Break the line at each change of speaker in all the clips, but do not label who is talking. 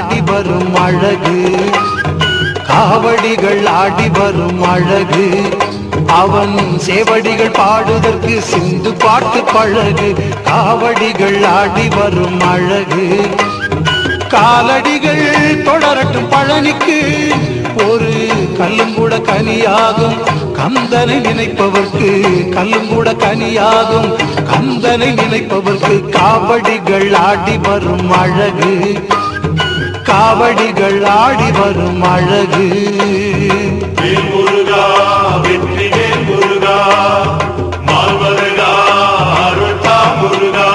ஆடி வரும் அழகு, காவடிகள் ஆடி வரும் அழகு. அவன் சேவடிகள் பாடுதற்கு சிந்து பாட்டு பழகு. காவடிகள் ஆடி வரும் அழகு, காலடிகள் தொடரட்டும் பழனிக்கு. ஒரு கல்லும் கூட கனியாகும் கந்தனை நினைப்பவர்க்கு, கல்லும் கூட கனியாகும் கந்தனை நினைப்பவர்க்கு. காவடிகள் ஆடி வரும் அழகு, காவடிகள் ஆடி வரும் அழகு.
முருகா வெற்றி வேல் முருகா, மால்வருகா அருள்தா முருகா.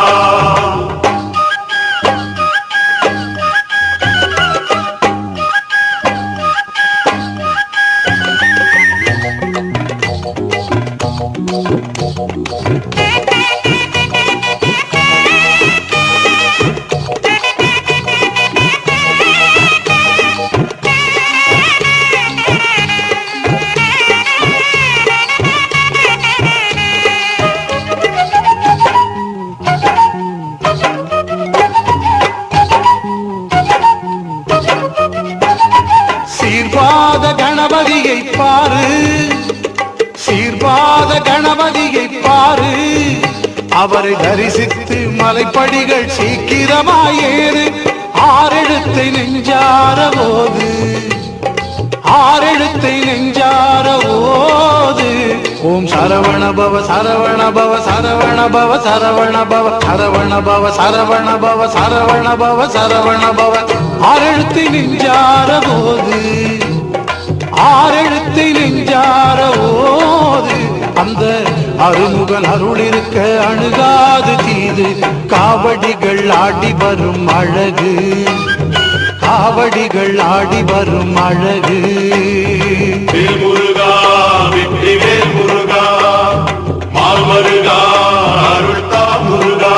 சீர்பாத கணபதியை பாரு, சீர்பாத கணபதியை பாரு. அவரை தரிசித்து மலைப்படிகள் சீக்கிரமாயேறு. ஆறெழுத்தை நெஞ்சார ஓது, ஆறெழுத்தை நெஞ்சார ஓது. ஓம் சரவண பவ சரவண பவ சரவண பவ சரவண பவ சரவண பவ சரவண பவ சரவண பவ சரவண பவ. ஆறெழுத்தை நெஞ்சார ஓது, ஆறெழுத்தை நெஞ்சார ஓது. அந்த அருமுகன் அருள் இருக்க அணுகாது தீது. காவடிகள் ஆடி வரும் அழகு, காவடிகள் ஆடி வரும் அழகு.
வேல் முருகா வெற்றி வேல் முருகா, மால்வருகா அருள்தா முருகா.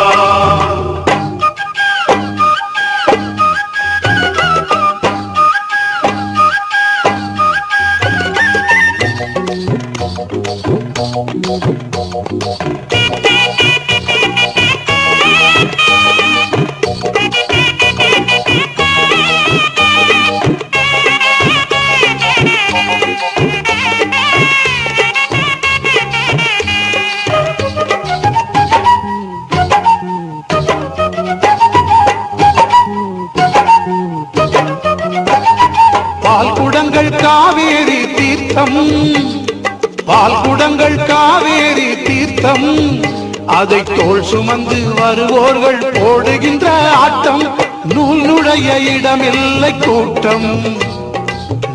பால்குடங்கள் காவேரி தீர்த்தம், பால்குடங்கள் காவேரி தீர்த்தம். அதை தோள் சுமந்து வருவோர்கள் போடுகின்ற ஆட்டம். நூலுடைய இடமில்லை கூட்டம்,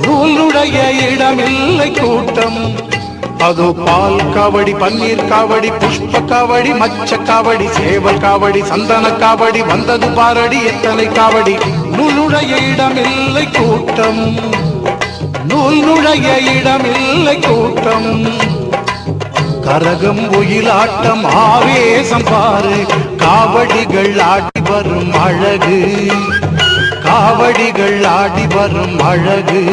நூலுடைய இடமில்லை கூட்டம். அதோ பால் காவடி, பன்னீர் காவடி, புஷ்ப காவடி, மச்ச காவடி, சேவல் காவடி, சந்தன காவடி. வந்தது பாரடி எத்தனை காவடி. நூலுடைய இடமில்லை கூட்டம், நூலுடைய இடமில்லை கூட்டம். கரகம் ஒயிலாட்டம் ஆவேசம் பாரு. காவடிகள் ஆடி வரும் அழகு, காவடிகள் ஆடி வரும் அழகு.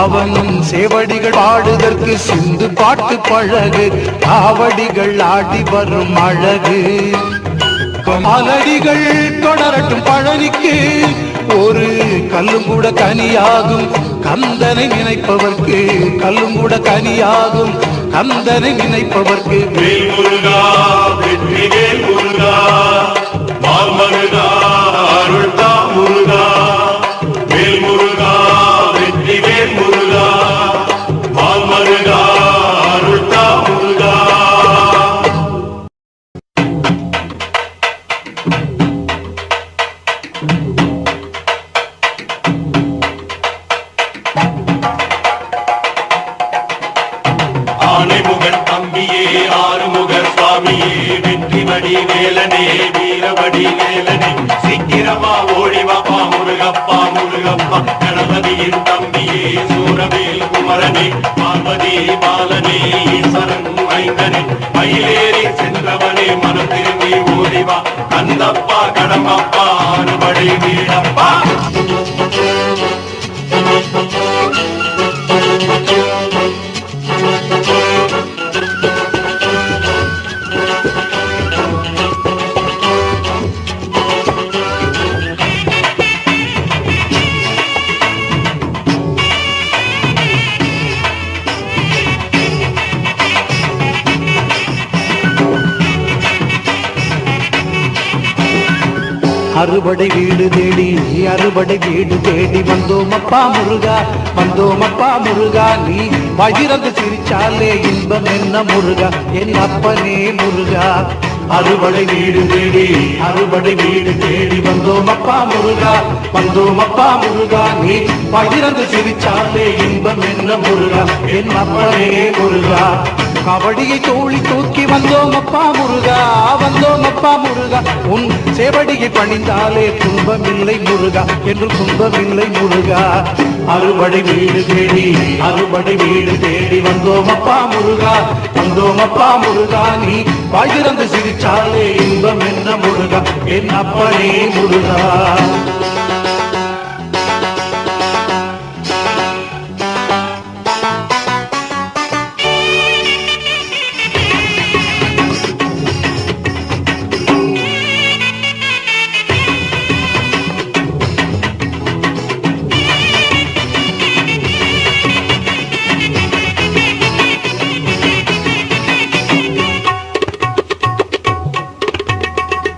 அவன் சேவடிகள் பாடுதற்கு சிந்து பாட்டு பழகு. காவடிகள் ஆடி வரும் அழகு, காலடிகள் தொடரட்டும் பழனிக்கு. ஒரு கல்லும் கூட கனியாகும் கந்தனை நினைப்பவர்க்கு, கல்லும் கூட கனியாகும் கந்தனை நினைப்பவர்க்கு.
வேல் முருகா வெற்றி வேல் முருகா, மால்வருகா அருள்தா முருகா. வேல் முருகா வெற்றி வேல் முருகா, மால்வருகா அருள்தா முருகா. ஆனைமுகன் தம்பியே ஆறுமுகர் சுவாமியே, வெற்றிமடி வேலனே வீரபடி வேலனே. சீக்கிரமா ஓடிவாப்பா முருகப்பா முருகப்பா. கணபதியின் தம்பியே சூரவேல் குமரனே, பார்வதி பாலனே ஈஸ்வரன் மைந்தனே. மயிலேறி சென்றவனே மனம் திரும்பி ஓடிவா. கந்தப்பா கடம்பப்பா அறுபடை வீடப்பா.
அறுபடை வீடு தேடி அறுபடை வீடு தேடி வந்தோமப்பா முருகா வந்தோமப்பா முருகா நீ வயிறந்து சிரிச்சாலே இன்பம் என்ன முருகா என் அப்பனே முருகா அறுபடை வீடு தேடி அறுபடை வீடு தேடி வந்தோமப்பா முருகா வந்தோமப்பா முருகா நீ வயிறந்து சிரிச்சாலே இன்பம் என்ன முருகா என் அப்பனே முருகா கபடியை தோழி தூக்கி வந்தோமப்பா முருகா வந்தோமப்பா முருகா உன் சேவடியை பணிந்தாலே துன்பமில்லை முருகா என்று துன்பமில்லை முருகா அறுபடை வீடு தேடி அறுபடை வீடு தேடி வந்தோமப்பா முருகா வந்தோமப்பா முருகா நீ வாய்திறந்து சிரிச்சாலே இன்பம் என்ன முருகா என் அப்பனே முருகா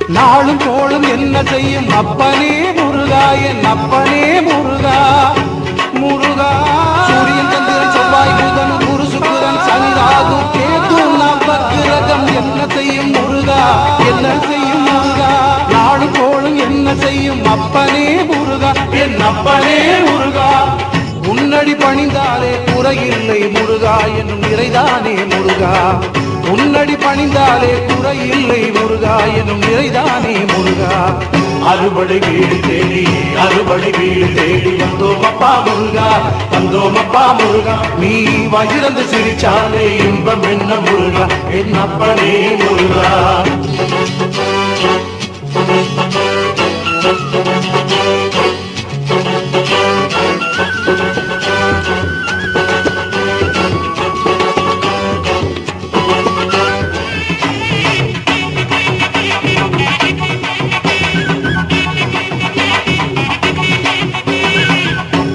நாளும் கோளும் என்ன செய்யும் அப்பனே முருகா என் அப்பனே முருகா முருகா சூரியன் சந்திரன் செவ்வாய் புதன் குரு சுக்கிரன் சனி ராகு கேது நவக்கிரகம் என்ன செய்யும் முருகா என்ன செய்யும் முருகா நாளும் கோளும் என்ன செய்யும் அப்பனே முருகா என் அப்பனே முருகா உன்னடி பணிந்தாலே குறையில்லை முருகா என்னும் நிறைதானே முருகா உன்னடி பணிந்தாலே குறையில்லை முருகா எனும் நிறைதானே முருகா அறுபடை வீடு தேடி அறுபடை வீடு தேடி வந்தோமப்பா முருகா வந்தோமப்பா முருகா நீ வயிறந்து சிரிச்சாலே இன்பம் என்ன முருகா என் அப்பனே முருகா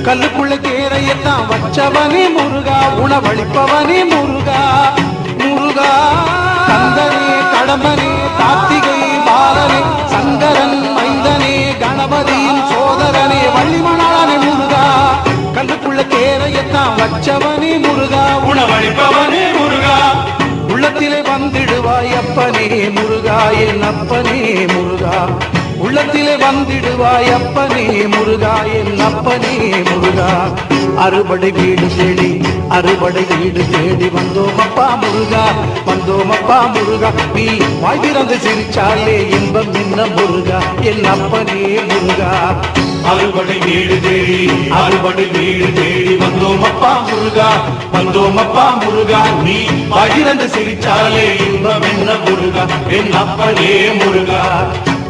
கல்லுக்குள்ள கேரையெல்லாம் வச்சவனே முருகா உணவளிப்பவனே முருகா முருகா கந்தனே கடம்பனே கார்த்திகை பாலனே சங்கரன் மைந்தனே கணபதியின் சோதரனே வள்ளிமணாளனே முருகா கல்லுக்குள்ள கேரையெல்லாம் வச்சவனே முருகா உணவளிப்பவனே முருகா உள்ளத்திலே வந்திடுவாய் அப்பனே முருகா என் அப்பனே முருகா உள்ளத்திலே வந்திடுவாய் அப்பனே முருகா என் அப்பனே முருகா அறுபடை வீடு தேடி அறுபடை வீடு தேடி வந்தோமப்பா முருகா வந்தோமப்பா முருகா நீ வாய்திறந்து சிரிச்சாலே இன்பம் என்ன முருகா என் அப்பனே முருகா அறுபடை வீடு தேடி அறுபடை வீடு தேடி வந்தோமப்பா முருகா வந்தோமப்பா முருகா நீ வாய்திறந்து சிரிச்சாலே இன்பம் என்ன முருகா என் அப்பனே முருகா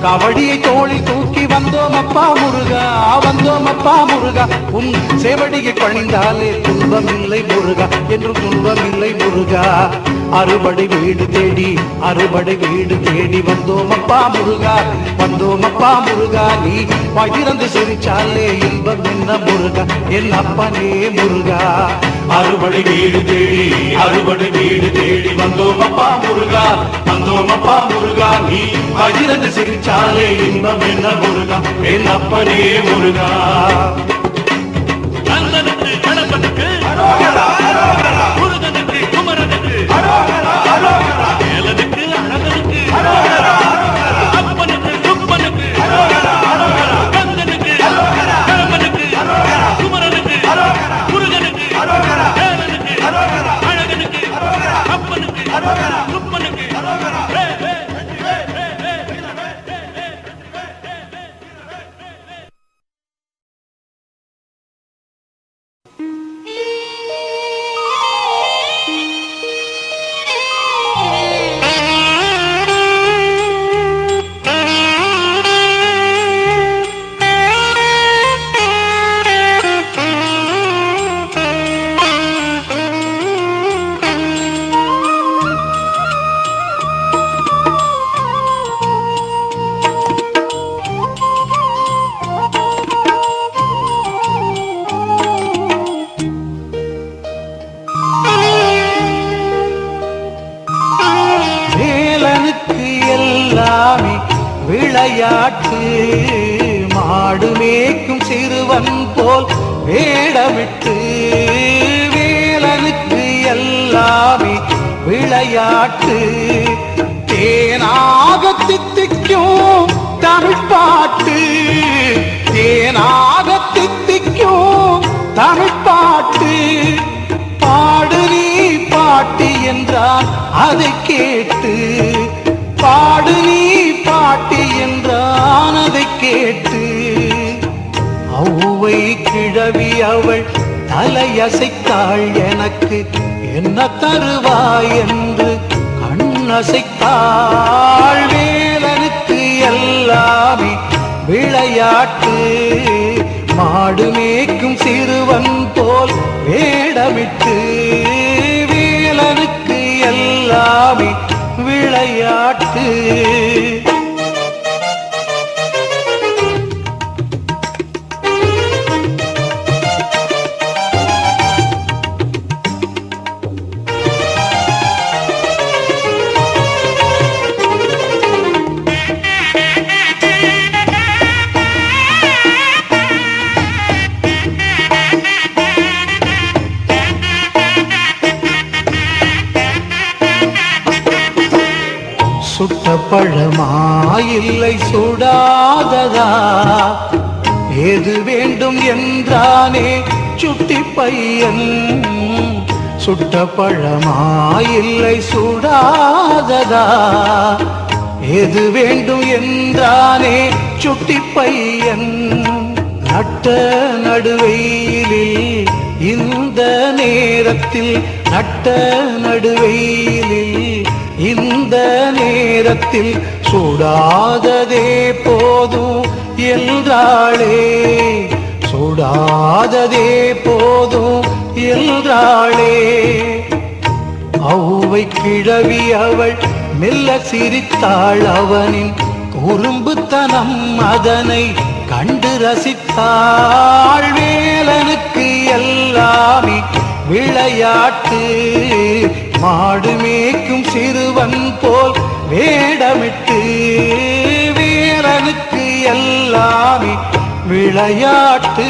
கபடியை தோழி தூக்கி வந்தோமப்பா முருகா வந்தோமப்பா முருகா உன் சேவடியை பணிந்தாலே துன்பமில்லை முருகா என்று துன்பமில்லை முருகா அறுபடை வீடு தேடி அறுபடை வீடு தேடி வந்தோமப்பா முருகா வந்தோமப்பா முருகா நீ பகிர்ந்து சிரிச்சாலே இன்பம் என்ன முருகா என் அப்பனே முருகா அறுபடை வீடு தேடி அறுபடை வீடு தேடி வந்தோமப்பா முருகா வந்தோமப்பா முருகா நீ பகிர்ந்து சிரிச்சாலே இன்பம் என்ன முருகா என் அப்பனே முருகா
கணபனுக்கு முருகனுக்கு குமரனுக்கு ஏலனுக்கு அழகனுக்கு அப்பனுக்கு குப்பனுக்கு கந்தனுக்கு கணபனுக்கு குமரனுக்கு முருகனுக்கு ஏலனுக்கு அழகனுக்கு அப்பனுக்கு குப்பனுக்கு
விளையாட்டு மாடு மேய்க்கும் சிறுவன் போல் வேடமிட்டு வேலனுக்கு எல்லாமே விளையாட்டு தேனாக தித்திக்கும் தமிழ் பாட்டு தேனாக தித்திக்கும் தமிழ் பாட்டு பாடு நீ பாட்டு என்றால் அதை கேட்டு பாடு நீ பாட்டு என்றான் அதை கேட்டு ஔவை கிழவி அவள் தலையசைத்தாள் எனக்கு என்ன தருவாய் என்று கண்ணசைத்தாள் வேலனுக்கு எல்லாமே விளையாட்டு மாடு மேய்க்கும் சிறுவன் போல் வேடமிட்டு வேலனுக்கு எல்லாமே விளையாட்டு சுட்ட பழமா இல்லை சுடாததா எது வேண்டும் என்றானே சுட்டி பையன் சுட்ட பழமா இல்லை சுடாததா எது வேண்டும் என்றானே சுட்டி பையன் நட்ட நடுவெயிலில் இந்த நேரத்தில் நட்ட நடுவெயிலில் இந்த நேரத்தில் சுடாததே போதும் என்றாளே சுடாததே போதும் என்றாளே ஔவை கிழவி அவள் மெல்ல சிரித்தாள் அவனின் குறும்புத்தனம் அதனை கண்டு ரசித்தாள் வேலனுக்கு எல்லாமே விளையாட்டு மாடு மேய்க்கும் சிறுவன் போல் வேடமிட்டு வேலனுக்கு எல்லாமே விளையாட்டு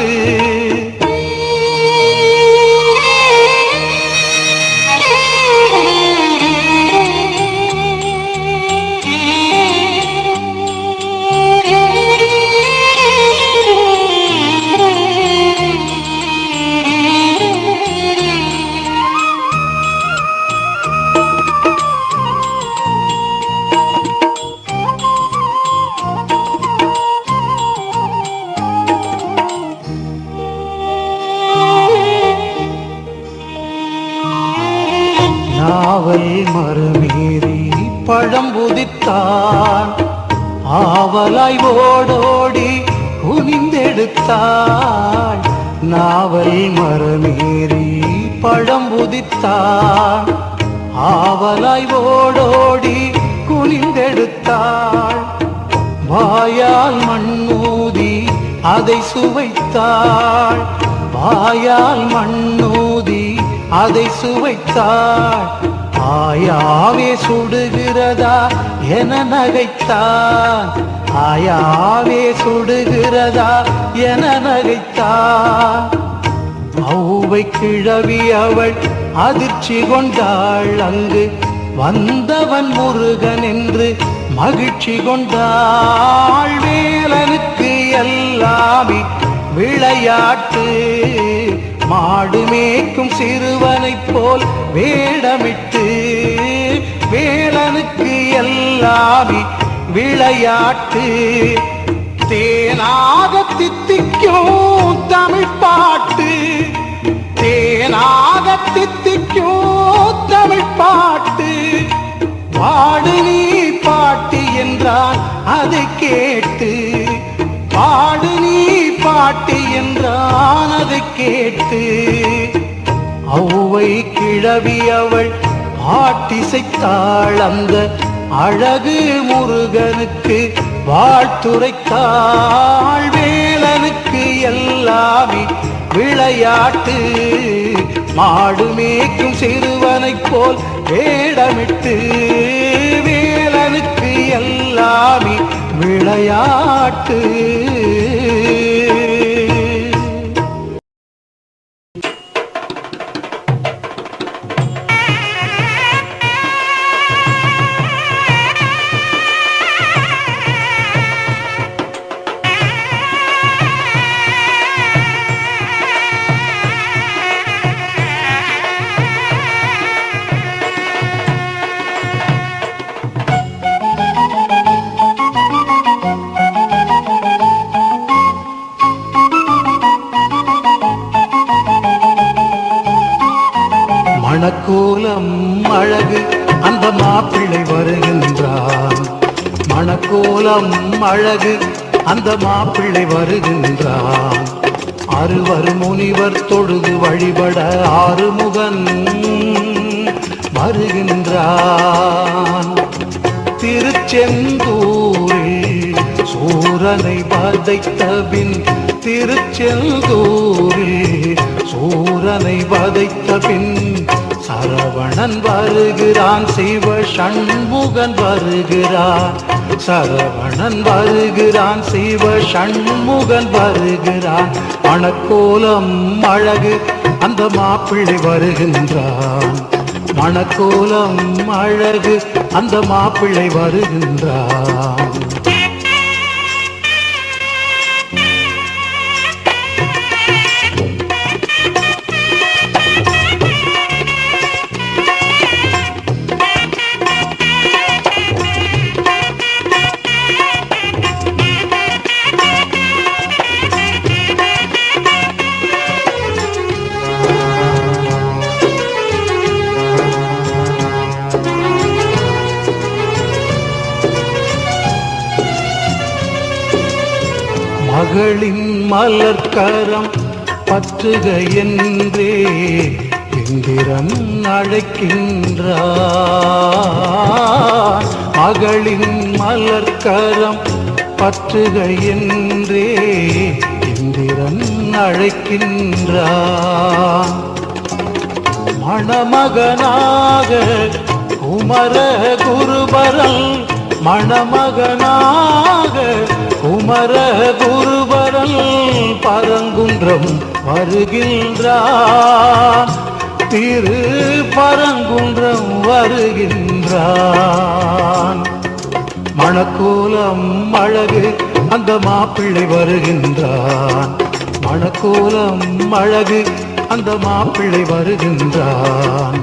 நாவல் மறுமீறி பழம்புதித்தான் ஆவலாய் ஓடோடி குனிந்தெடுத்தாள் நாவல் மறுமீறி பழம்புதித்தான் ஆவலாய் ஓடோடி குனிந்தெடுத்தாள் வாயால் மண்ணூதி அதை சுவைத்தாள் வாயால் மண்ணூதி அதை சுவைத்தாள் ஆயாவே சுடுகிறதா என நகைத்தான் ஆயாவே சுடுகிறதா என நகைத்தான் ஔவை கிழவி அவள் அதிர்ச்சி கொண்டாள் அங்கு வந்தவன் முருகன் என்று மகிழ்ச்சி கொண்டாள் வேலனுக்கு எல்லாமே விளையாட்டு மாடு மேய்க்கும் சிறுவனைப் போல் வேடமிட்டு வேலனுக்கு எல்லாமே விளையாட்டு தேனாக தித்திக்கும் தமிழ் பாட்டு தேனாக தித்திக்கும் தமிழ் பாட்டு பாடு நீ பாட்டு என்றான் அதை கேட்டு பாடு நீ பாட்டு என்றான் அதை கேட்டு ஔவை கிழவி அவள் பாட்டிசைத்தாள் அந்த அழகு முருகனுக்கு வாழ்த்துரைத்தாள் வேலனுக்கு எல்லாமே விளையாட்டு மாடு மேய்க்கும் சிறுவனைப் போல் வேடமிட்டு வேலனுக்கு எல்லாமே விளையாட்டு. மணக்கோலம் அழகு அந்த மாப்பிள்ளை வருகின்றான். மணக்கோலம் அழகு அந்த மாப்பிள்ளை வருகின்றான். அறுவர் முனிவர் தொழுது வழிபட ஆறுமுகன் வருகின்றான். திருச்செந்தூரில் சூரனை வதைத்த பின், திருச்செந்தூரில் சூரனை வதைத்த பின் சரவணன் வருகிறான், சிவ சண்முகன் வருகிறான். சரவணன் வருகிறான், சிவ சண்முகன் வருகிறான். மணக்கோலம் அழகு அந்த மாப்பிள்ளை வருகின்றான். மணக்கோலம் அழகு அந்த மாப்பிள்ளை வருகின்றான். மகளின் மலர்கரம் பற்றுக என்றே இந்திரன் அழைக்கின்றான். மகளின் மலர்கரம் பற்றுக என்றே இந்திரன் அழைக்கின்றான். மணமகனாக குமர குருபரன், மணமகனாக குமர குருபரன் பரங்குன்றம் வருகின்றான். திரு பரங்குன்றம் வருகின்றான். மணக்கோலம் அழகு அந்த மாப்பிள்ளை வருகின்றான். மணக்கோலம் அழகு அந்த மாப்பிள்ளை வருகின்றான்.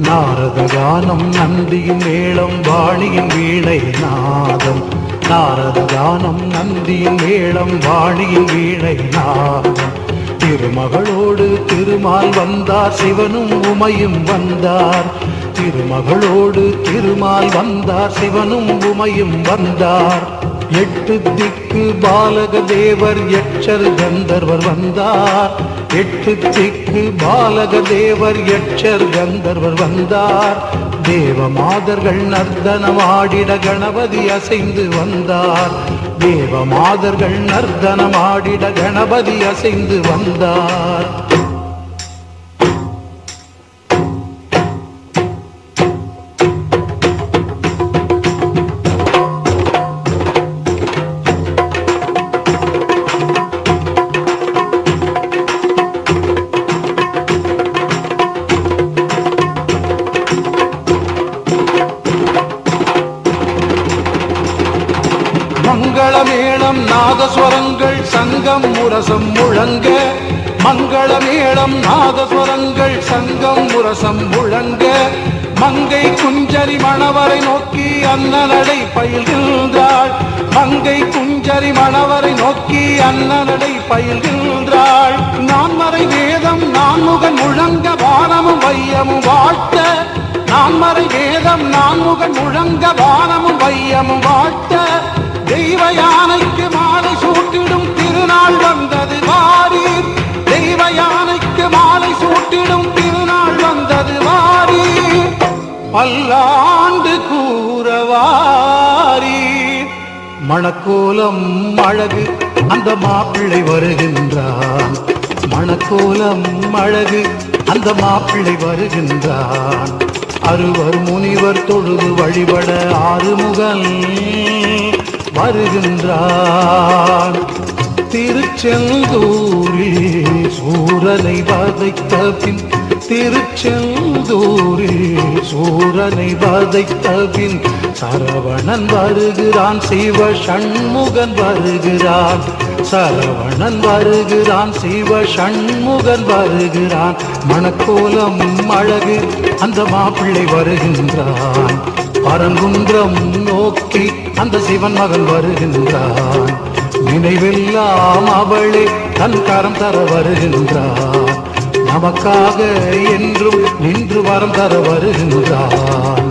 நாரத கானம் நந்தியின் மேளம் வாணியின் வீணை நாதம். நாரத கானம் நந்தியின் மேளம் வாணியின் வீணை நாதம். திருமகளோடு திருமால் வந்தார், சிவனும் உமையும் வந்தார். திருமகளோடு திருமால் வந்தார், சிவனும் உமையும் வந்தார். எட்டு திக்கு பாலக தேவர் யட்சர் கந்தர்வர் வந்தார். எட்டு திக்கு பாலக தேவர் யட்சர் கந்தர்வர் வந்தார். தேவ மாதர்கள் நர்த்தனமாடிட கணபதி அசைந்து வந்தார். தேவ மாதர்கள் நர்த்தனமாடிட கணபதி அசைந்து வந்தார். மங்களமேளம் நாதஸ்வரங்கள் சங்கம் முரசம் முழங்க. மங்களமேளம் நாதஸ்வரங்கள் சங்கம் முரசம் முழங்க. மங்கை குஞ்சரி மணவரை நோக்கி அன்னநடை பயில்கின்றாள். மங்கை குஞ்சரி மணவரை நோக்கி அன்னநடை பயில்கின்றாள். நான்மறை வேதம் நான்முகன் முழங்க வானமும் வையமும் வாழ்த்த. நான்மறை வேதம் நான்முகன் முழங்க வானமும் வையமும் வாழ்த்த. தெய்வ யானைக்கு மாலை சூட்டிடும் திருநாள் வந்தது வாரீர். தெய்வ யானைக்கு மாலை சூட்டிடும் திருநாள் வந்தது வாரீர். பல்லாண்டு கூறவாரீர். மணக்கோலம் அழகு அந்த மாப்பிள்ளை வருகின்றான். மணக்கோலம் அழகு அந்த மாப்பிள்ளை வருகின்றான். அறுவர் முனிவர் தொழுது வழிபட ஆறுமுகன் வருகின்றான். திருச்செந்தூரில் சூரனை வதைத்த பின், திருச்செந்தூரில் சூரனை வதைத்த பின் சரவணன் வருகிறான், சிவ சண்முகன் வருகிறான். சரவணன் வருகிறான், சிவ சண்முகன் வருகிறான். மணக்கோலம் அழகு அந்த மாப்பிள்ளை வருகின்றான். பரங்குன்றம் நோக்கி அந்த சிவன் மகன் வருகின்றான். நினைவெல்லாம் அவளே தன் கரம் தர வருகின்றான். நமக்காக என்றும் நின்று வரம் தர வருகின்றான்.